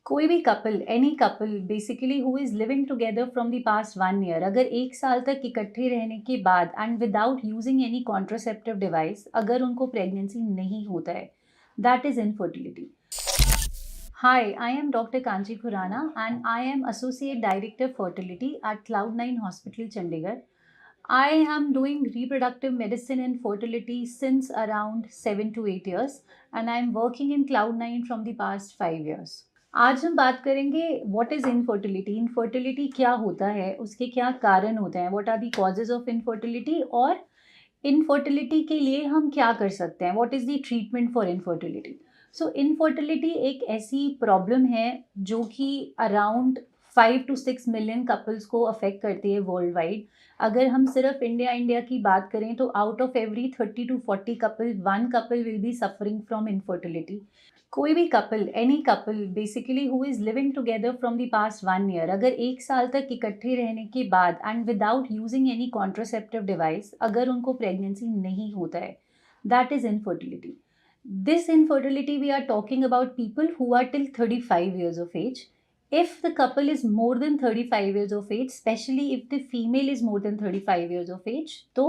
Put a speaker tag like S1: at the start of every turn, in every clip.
S1: कोई भी couple, any couple basically who is living together from the past 1 year, अगर 1 साल तक इकट्ठे रहने के बाद and without using any contraceptive device अगर उनको प्रेगनेंसी नहीं होता है, that is infertility. Hi, I am Dr. Kanchi Khurana and I am Associate Director Fertility at Cloud9 Hospital, Chandigarh. I am doing reproductive medicine and fertility since around 7 to 8 years and I am working in Cloud9 from the past 5 years. आज हम बात करेंगे what is infertility. Infertility क्या होता है, उसके क्या कारण होते हैं, what are the causes of infertility, और इनफर्टिलिटी के लिए हम क्या कर सकते हैं, what is the treatment for infertility. So infertility एक ऐसी प्रॉब्लम है जो कि अराउंड 5 to 6 मिलियन कपल्स को अफेक्ट करती है वर्ल्ड वाइड. अगर हम सिर्फ इंडिया की बात करें तो out of every 30 to 40 couple, one couple will be suffering from infertility. कोई भी couple, any couple basically who is living together from the past 1 year, अगर 1 साल तक इकट्ठे रहने के बाद and without using any contraceptive device अगर उनको प्रेगनेंसी नहीं होता है, that is infertility. This infertility we are talking about people who are till 35 years of age. If the couple is more than 35 years of age, especially if the female is more than 35 years of age, तो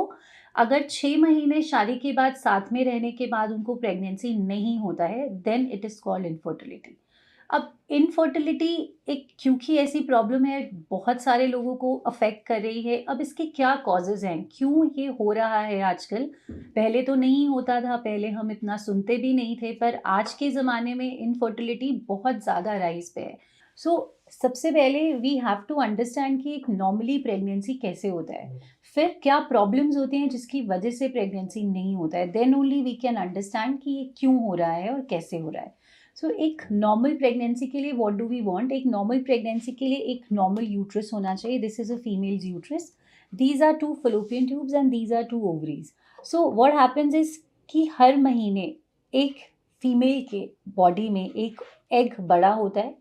S1: अगर 6 महीने शादी के बाद साथ में रहने के बाद उनको प्रेगनेंसी नहीं होता है, then it is called infertility. अब इनफर्टिलिटी एक क्योंकि ऐसी प्रॉब्लम है, बहुत सारे लोगों को अफेक्ट कर रही है. अब इसके क्या कॉजेज हैं, क्यों ये हो रहा है आजकल. पहले तो नहीं होता था, पहले हम इतना सुनते भी नहीं थे, पर आज के ज़माने में इनफर्टिलिटी बहुत ज़्यादा राइज पे है. सो सबसे पहले वी हैव टू अंडरस्टैंड कि एक नॉर्मली प्रेगनेंसी कैसे होता है, फिर क्या प्रॉब्लम्स होती हैं जिसकी वजह से प्रेगनेंसी नहीं होता है. Then only we can understand कि ये क्यों हो रहा है और कैसे हो रहा है. सो एक नॉर्मल प्रेगनेंसी के लिए व्हाट डू वी वांट. एक नॉर्मल प्रेगनेंसी के लिए एक नॉर्मल यूट्रस होना चाहिए. This is a females uterus. These are 2 fallopian tubes and these are 2 ovaries. So what happens is कि हर महीने एक फीमेल के बॉडी में एक एग बड़ा होता है,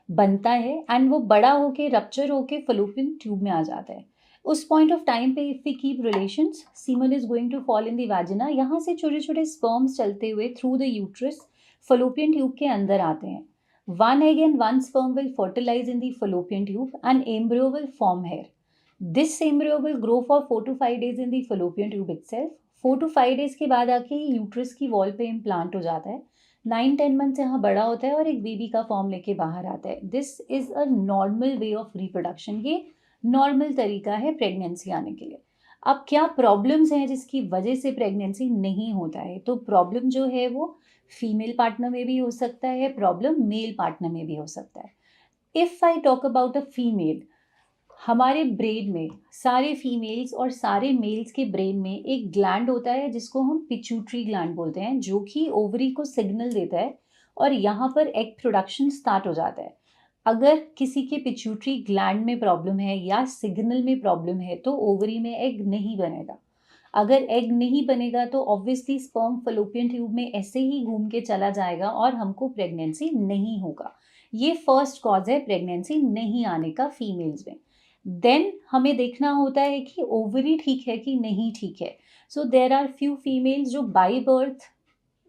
S1: बनता है, एंड वो बड़ा होके रप्चर होके फलोपियन ट्यूब में आ जाता है. उस पॉइंट ऑफ टाइम पे if we keep relations, semen is going to fall in the vagina. यहाँ से छोटे छोटे स्पर्म्स चलते हुए through the uterus fallopian tube के अंदर आते हैं. One egg and one sperm will fertilize in the fallopian tube and embryo will form here. This embryo will grow for 4 to 5 days in the fallopian tube itself. 4 to 5 days के बाद आके uterus की wall पे implant हो जाता है. 9-10 months यहाँ बड़ा होता है और एक बेबी का फॉर्म लेके बाहर आता है. This is a normal way of reproduction. ये नॉर्मल तरीका है प्रेगनेंसी आने के लिए. अब क्या प्रॉब्लम्स हैं जिसकी वजह से प्रेगनेंसी नहीं होता है. तो प्रॉब्लम जो है वो फीमेल पार्टनर में भी हो सकता है, प्रॉब्लम मेल पार्टनर में भी हो सकता है. If I talk about a female, हमारे ब्रेन में सारे फीमेल्स और सारे मेल्स के ब्रेन में एक ग्लैंड होता है जिसको हम पिट्यूटरी ग्लैंड बोलते हैं, जो कि ओवरी को सिग्नल देता है और यहाँ पर एग प्रोडक्शन स्टार्ट हो जाता है. अगर किसी के पिट्यूटरी ग्लैंड में प्रॉब्लम है या सिग्नल में प्रॉब्लम है तो ओवरी में एग नहीं बनेगा. अगर एग नहीं बनेगा तो ऑब्वियसली स्पर्म फलोपियन ट्यूब में ऐसे ही घूम के चला जाएगा और हमको प्रेगनेंसी नहीं होगा. ये फर्स्ट कॉज है प्रेगनेंसी नहीं आने का फीमेल्स में. देन हमें देखना होता है कि ओवरी ठीक है कि नहीं ठीक है. सो देर आर फ्यू फीमेल्स जो by birth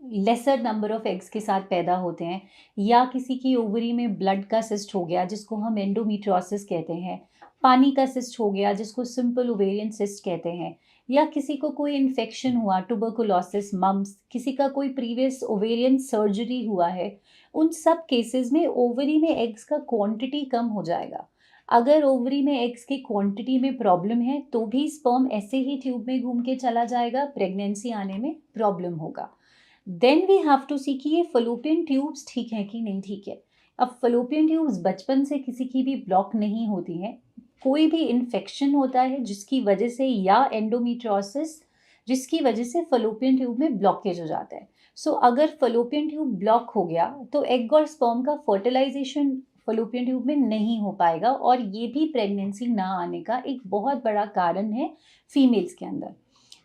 S1: laser number of eggs के साथ पैदा होते हैं, या किसी की ओवरी में ब्लड का सिस्ट हो गया जिसको हम एंडोमेट्रियोसिस कहते हैं, पानी का सिस्ट हो गया जिसको सिंपल ओवेरियन सिस्ट कहते हैं, या किसी को कोई इन्फेक्शन हुआ, ट्यूबरकुलोसिस, मम्स, किसी का कोई प्रीवियस ओवेरियन सर्जरी हुआ है. उन सब केसेस में ओवरी में एग्स का क्वांटिटी कम हो जाएगा. अगर ओवरी में एग्स की क्वांटिटी में प्रॉब्लम है तो भी स्पर्म ऐसे ही ट्यूब में घूम के चला जाएगा, प्रेगनेंसी आने में प्रॉब्लम होगा. देन वी हैव टू सी कि ये फलोपियन ट्यूब्स ठीक है कि नहीं ठीक है. अब फलोपियन ट्यूब्स बचपन से किसी की भी ब्लॉक नहीं होती हैं. कोई भी इन्फेक्शन होता है जिसकी वजह से, या एंडोमेट्रियोसिस जिसकी वजह से फलोपियन ट्यूब में ब्लॉकेज हो जाता है. सो अगर फलोपियन ट्यूब ब्लॉक हो गया तो एग और स्पर्म का फर्टिलाइजेशन फलोपियन ट्यूब में नहीं हो पाएगा, और ये भी प्रेगनेंसी ना आने का एक बहुत बड़ा कारण है फीमेल्स के अंदर.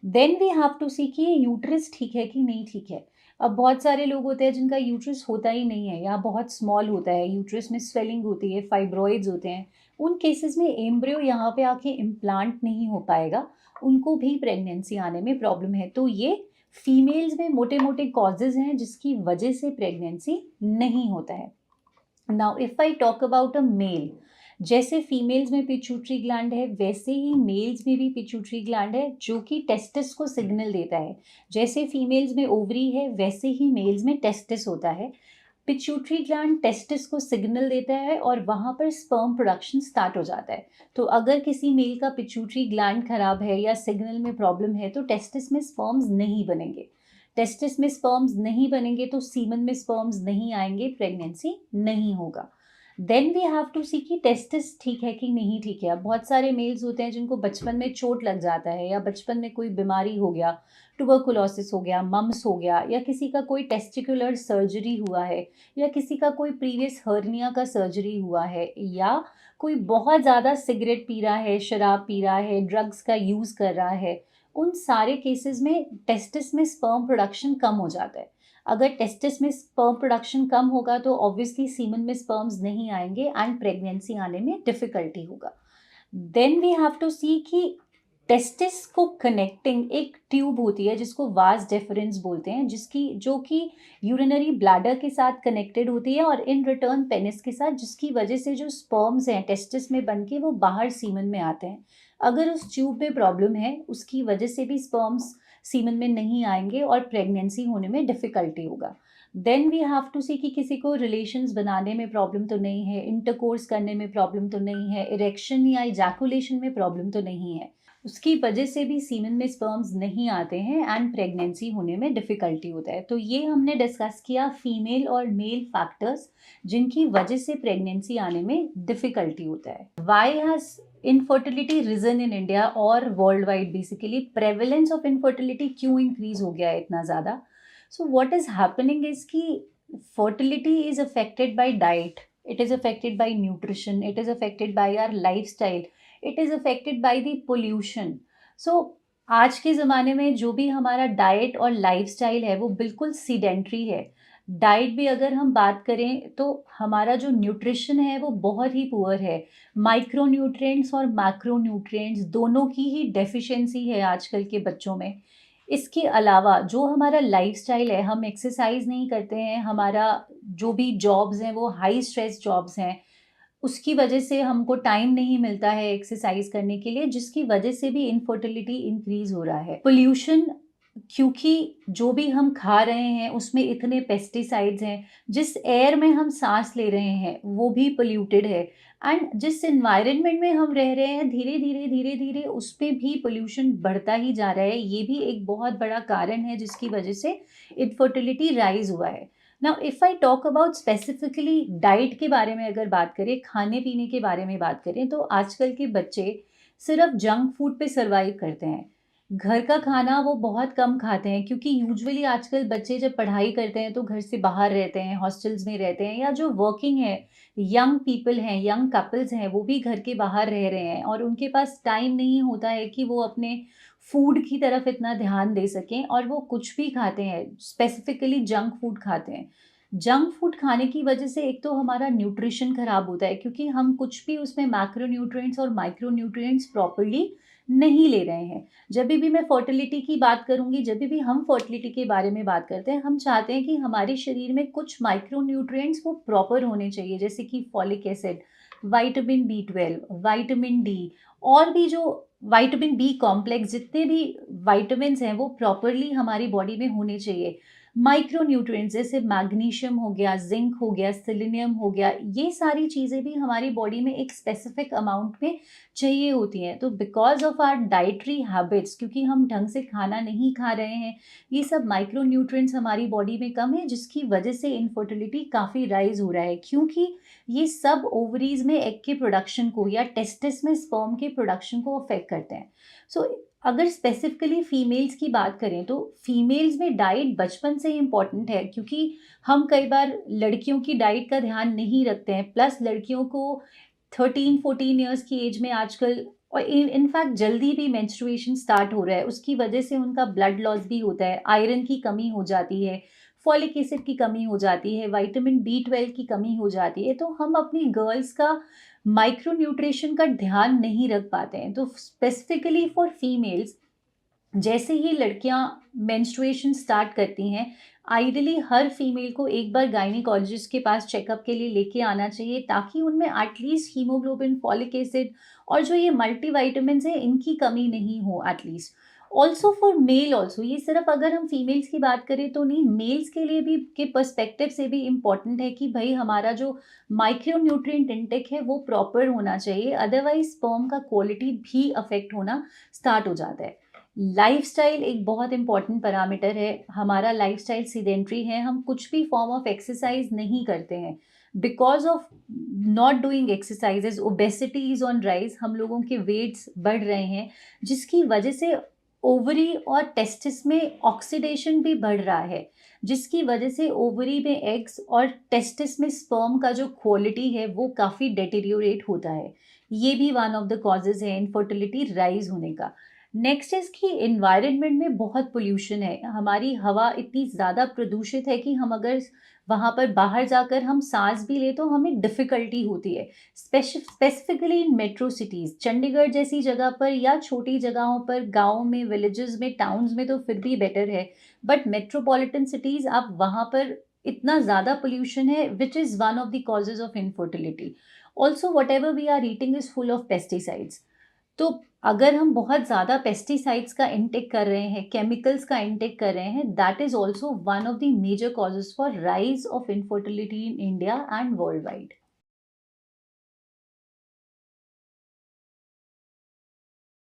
S1: देन वी हैव टू सी कि ये यूट्रस ठीक है कि नहीं ठीक है. अब बहुत सारे लोग होते हैं जिनका यूट्रस होता ही नहीं है या बहुत स्मॉल होता है, यूट्रस में स्वेलिंग होती है, फाइब्रॉइड्स होते हैं. उन केसेस में एम्ब्रियो यहाँ पे आके इम्प्लांट नहीं हो पाएगा, उनको भी प्रेगनेंसी आने में प्रॉब्लम है. तो ये फीमेल्स में मोटे मोटे कॉजेज हैं जिसकी वजह से प्रेगनेंसी नहीं होता है. Now if I talk about a male, जैसे फीमेल्स में पिट्यूटरी ग्लैंड है वैसे ही मेल्स में भी पिट्यूटरी ग्लैंड है जो कि टेस्टिस को सिग्नल देता है। जैसे फीमेल्स में ओवरी है वैसे ही मेल्स में टेस्टिस होता है। पिट्यूटरी ग्लैंड टेस्टिस को सिग्नल देता है और वहाँ पर स्पर्म प्रोडक्शन स्टार्ट हो जाता है। तो अगर किसी मेल का पिट्यूटरी ग्लैंड खराब है या सिग्नल में प्रॉब्लम है तो टेस्टिस में स्पर्म्स नहीं बनेंगे। टेस्टिस में स्पर्म्स नहीं बनेंगे तो सीमन में स्पर्म्स नहीं आएंगे, प्रेगनेंसी नहीं होगा। देन वी हैव टू सी कि टेस्टिस ठीक है कि नहीं ठीक है। अब बहुत सारे मेल्स होते हैं जिनको बचपन में चोट लग जाता है या बचपन में कोई बीमारी हो गया, ट्यूबरकुलोसिस हो गया, मम्स हो गया, या किसी का कोई टेस्टिकुलर सर्जरी हुआ है, या किसी का कोई प्रीवियस हर्निया का सर्जरी हुआ है, या कोई बहुत ज़्यादा सिगरेट पी रहा है, शराब पी रहा है, ड्रग्स का यूज़ कर रहा है। उन सारे केसेस में टेस्टिस में स्पर्म प्रोडक्शन कम हो जाता है। अगर टेस्टिस में स्पर्म प्रोडक्शन कम होगा तो ऑब्वियसली सीमन में स्पर्म्स नहीं आएंगे एंड प्रेगनेंसी आने में डिफिकल्टी होगा। देन वी हैव टू सी कि टेस्टिस को कनेक्टिंग एक ट्यूब होती है जिसको वास डेफरेंस बोलते हैं, जिसकी जो कि यूरिनरी ब्लैडर के साथ कनेक्टेड होती है और इन रिटर्न पेनिस के साथ, जिसकी वजह से जो स्पर्म्स हैं टेस्टिस में बन के वो बाहर सीमन में आते हैं। अगर उस ट्यूब में प्रॉब्लम है उसकी वजह से भी स्पर्म्स सीमन में नहीं आएंगे और प्रेगनेंसी होने में डिफ़िकल्टी होगा। देन वी हैव टू सी कि किसी को रिलेशंस बनाने में प्रॉब्लम तो नहीं है, इंटरकोर्स करने में प्रॉब्लम तो नहीं है, इरेक्शन या इजैकुलेशन में प्रॉब्लम तो नहीं है। उसकी वजह से भी सीमन में स्पर्म्स नहीं आते हैं एंड प्रेगनेंसी होने में डिफ़िकल्टी होता है। तो ये हमने डिस्कस किया फीमेल और मेल फैक्टर्स जिनकी वजह से प्रेगनेंसी आने में डिफ़िकल्टी होता है। Why has infertility reason in India और worldwide, basically prevalence of infertility क्यों इंक्रीज हो गया है इतना ज़्यादा? So what is happening is कि fertility is affected by diet, it is affected by nutrition, it is affected by our lifestyle, it is affected by the pollution. So आज के ज़माने में जो भी हमारा डाइट और लाइफस्टाइल है वो बिल्कुल सीडेंट्री है। डाइट भी अगर हम बात करें तो हमारा जो न्यूट्रिशन है वो बहुत ही पुअर है। माइक्रो न्यूट्रिएंट्स और मैक्रो न्यूट्रिएंट्स दोनों की ही डेफिशिएंसी है आजकल के बच्चों में। इसके अलावा जो हमारा लाइफ़स्टाइल है, हम एक्सरसाइज़ नहीं करते हैं, हमारा जो भी जॉब्स हैं वो हाई स्ट्रेस जॉब्स हैं, उसकी वजह से हमको टाइम नहीं मिलता है एक्सरसाइज़ करने के लिए, जिसकी वजह से भी इनफर्टिलिटी इंक्रीज़ हो रहा है। पोल्यूशन, क्योंकि जो भी हम खा रहे हैं उसमें इतने पेस्टिसाइड्स हैं, जिस एयर में हम साँस ले रहे हैं वो भी पोल्यूटेड है एंड जिस एनवायरनमेंट में हम रह रहे हैं धीरे-धीरे उसपे भी पोल्यूशन बढ़ता ही जा रहा है। ये भी एक बहुत बड़ा कारण है जिसकी वजह से इनफर्टिलिटी राइज़ हुआ है। Now if I talk about specifically diet के बारे में अगर बात करें, खाने-पीने के बारे में बात करें, तो आजकल के बच्चे सिर्फ़ जंक फूड पे सर्वाइव करते हैं। घर का खाना वो बहुत कम खाते हैं क्योंकि यूजुअली आजकल बच्चे जब पढ़ाई करते हैं तो घर से बाहर रहते हैं, हॉस्टल्स में रहते हैं, या जो वर्किंग है, यंग पीपल हैं, यंग कपल्स हैं, वो भी घर के बाहर रह रहे हैं और उनके पास टाइम नहीं होता है कि वो अपने फूड की तरफ इतना ध्यान दे सकें और वो कुछ भी खाते हैं, स्पेसिफिकली जंक फूड खाते हैं। जंक फूड खाने की वजह से एक तो हमारा न्यूट्रिशन खराब होता है क्योंकि हम कुछ भी उसमें मैक्रो न्यूट्रिएंट्स और माइक्रो न्यूट्रिएंट्स प्रॉपर्ली नहीं ले रहे हैं। जब भी मैं फर्टिलिटी की बात करूँगी, जब भी हम फर्टिलिटी के बारे में बात करते हैं, हम चाहते हैं कि हमारे शरीर में कुछ माइक्रो न्यूट्रिएंट्स वो प्रॉपर होने चाहिए, जैसे कि folic acid, vitamin B 12, vitamin D, और भी जो विटामिन बी कॉम्प्लेक्स, जितने भी विटामिन्स हैं वो प्रॉपरली हमारी बॉडी में होने चाहिए। माइक्रो न्यूट्रिएंट्स जैसे मैग्नीशियम हो गया, जिंक हो गया, सेलेनियम हो गया, ये सारी चीज़ें भी हमारी बॉडी में एक स्पेसिफिक अमाउंट में चाहिए होती हैं। तो because of our dietary habits, क्योंकि हम ढंग से खाना नहीं खा रहे हैं, ये सब माइक्रो न्यूट्रिएंट्स हमारी बॉडी में कम है, जिसकी वजह से इनफर्टिलिटी काफ़ी राइज हो रहा है, क्योंकि ये सब ओवरीज में एग के प्रोडक्शन को या टेस्टिस में स्पर्म के प्रोडक्शन को अफेक्ट करते हैं। सो अगर स्पेसिफिकली फीमेल्स की बात करें तो फीमेल्स में डाइट बचपन से ही इम्पॉर्टेंट है, क्योंकि हम कई बार लड़कियों की डाइट का ध्यान नहीं रखते हैं। प्लस लड़कियों को 13-14 ईयर्स की एज में आजकल, और इनफैक्ट जल्दी भी मेंस्ट्रुएशन स्टार्ट हो रहा है, उसकी वजह से उनका ब्लड लॉस भी होता है, आयरन की कमी हो जाती है, फॉलिक एसिड की कमी हो जाती है, विटामिन बी 12 की कमी हो जाती है। तो हम अपनी गर्ल्स का माइक्रो न्यूट्रिशन का ध्यान नहीं रख पाते हैं। तो स्पेसिफिकली फॉर फीमेल्स, जैसे ही लड़कियां मेंस्ट्रुएशन स्टार्ट करती हैं, आइडियली हर फीमेल को एक बार गायनिकोलॉजिस्ट के पास चेकअप के लिए लेके आना चाहिए, ताकि उनमें एटलीस्ट हीमोग्लोबिन, फॉलिक एसिड और जो ये मल्टीविटामिन्स है इनकी कमी नहीं हो at least. Also for male also, ये सिर्फ अगर हम फीमेल्स की बात करें तो नहीं, मेल्स के लिए भी के पर्सपेक्टिव से भी इम्पॉर्टेंट है कि भाई हमारा जो माइक्रो न्यूट्रिएंट इंटेक है वो प्रॉपर होना चाहिए, अदरवाइज स्पर्म का क्वालिटी भी अफेक्ट होना स्टार्ट हो जाता है। लाइफस्टाइल एक बहुत इंपॉर्टेंट पैरामीटर है। हमारा लाइफस्टाइल सीडेंट्री है, हम कुछ भी फॉर्म ऑफ एक्सरसाइज नहीं करते हैं। Because of not doing exercises, obesity is on rise, हम लोगों के वेट्स बढ़ रहे हैं, जिसकी वजह से ओवरी और टेस्टिस में ऑक्सीडेशन भी बढ़ रहा है, जिसकी वजह से ओवरी में एग्स और टेस्टिस में स्पर्म का जो क्वालिटी है वो काफ़ी डेटेरियोरेट होता है। ये भी वन ऑफ द कॉजेज है इनफर्टिलिटी राइज होने का। नेक्स्ट इज़ कि एनवायरनमेंट में बहुत पोल्यूशन है, हमारी हवा इतनी ज़्यादा प्रदूषित है कि हम अगर वहाँ पर बाहर जाकर हम सांस भी ले तो हमें डिफ़िकल्टी होती है। Specifically in metro cities, Chandigarh जैसी जगह पर या छोटी जगहों पर, गाँव में, विलेजेस में, टाउन्स में तो फिर भी बेटर है, बट मेट्रोपॉलिटन सिटीज़ आप वहाँ पर इतना ज़्यादा पोल्यूशन है, which is one of the causes of infertility. Also whatever we are eating is full of pesticides. तो अगर हम बहुत ज़्यादा पेस्टिसाइड्स का इंटेक कर रहे हैं, केमिकल्स का इंटेक कर रहे हैं, that is also one of the major causes for rise of infertility in India and world wide.